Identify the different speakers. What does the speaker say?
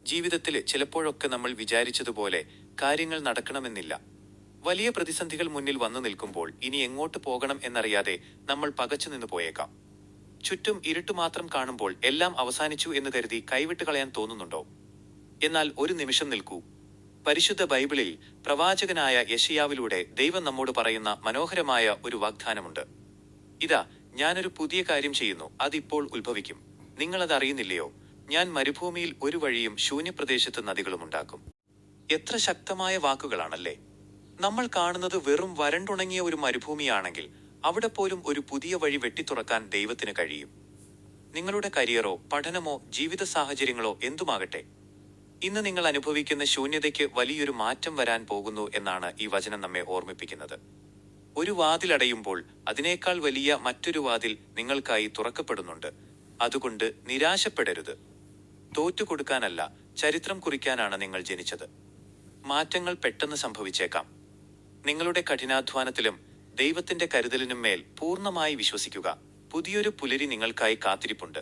Speaker 1: ജീവിതത്തിൽ ചിലപ്പോഴൊക്കെ നമ്മൾ വിചാരിച്ചതുപോലെ കാര്യങ്ങൾ നടക്കണമെന്നില്ല. വലിയ പ്രതിസന്ധികൾ മുന്നിൽ വന്നു നിൽക്കുമ്പോൾ ഇനി എങ്ങോട്ട് പോകണം എന്നറിയാതെ നമ്മൾ പകച്ചു നിന്ന് പോയേക്കാം. ചുറ്റും ഇരുട്ട് മാത്രം കാണുമ്പോൾ എല്ലാം അവസാനിച്ചു എന്ന് കരുതി കൈവിട്ട് കളയാൻ തോന്നുന്നുണ്ടോ? എന്നാൽ ഒരു നിമിഷം നിൽക്കൂ. പരിശുദ്ധ ബൈബിളിൽ പ്രവാചകനായ യെശയ്യാവിലൂടെ ദൈവം നമ്മോട് പറയുന്ന മനോഹരമായ ഒരു വാഗ്ദാനമുണ്ട്. ഇതാ, ഞാനൊരു പുതിയ കാര്യം ചെയ്യുന്നു, അതിപ്പോൾ ഉത്ഭവിക്കും. നിങ്ങളത് അറിയുന്നില്ലയോ? ഞാൻ മരുഭൂമിയിൽ ഒരു വഴിയും ശൂന്യപ്രദേശത്ത് നദികളും ഉണ്ടാക്കും. എത്ര ശക്തമായ വാക്കുകളാണല്ലേ! നമ്മൾ കാണുന്നത് വെറും വരണ്ടുണങ്ങിയ ഒരു മരുഭൂമിയാണെങ്കിൽ അവിടെ പോലും ഒരു പുതിയ വഴി വെട്ടിത്തുറക്കാൻ ദൈവത്തിന് കഴിയും. നിങ്ങളുടെ കരിയറോ പഠനമോ ജീവിത സാഹചര്യങ്ങളോ എന്തുമാകട്ടെ, ഇന്ന് നിങ്ങൾ അനുഭവിക്കുന്ന ശൂന്യതയ്ക്ക് വലിയൊരു മാറ്റം വരാൻ പോകുന്നു എന്നാണ് ഈ വചനം നമ്മെ ഓർമ്മിപ്പിക്കുന്നത്. ഒരു വാതിലടയുമ്പോൾ അതിനേക്കാൾ വലിയ മറ്റൊരു വാതിൽ നിങ്ങൾക്കായി തുറക്കപ്പെടുന്നുണ്ട്. അതുകൊണ്ട് നിരാശപ്പെടരുത്. തോറ്റുകൊടുക്കാനല്ല, ചരിത്രം കുറിക്കാനാണ് നിങ്ങൾ ജനിച്ചത്. മാറ്റങ്ങൾ പെട്ടെന്ന് സംഭവിച്ചേക്കാം. നിങ്ങളുടെ കഠിനാധ്വാനത്തിലും ദൈവത്തിന്റെ കരുതലിനും മേൽ പൂർണ്ണമായി വിശ്വസിക്കുക. പുതിയൊരു പുലരി നിങ്ങൾക്കായി കാത്തിരിപ്പുണ്ട്.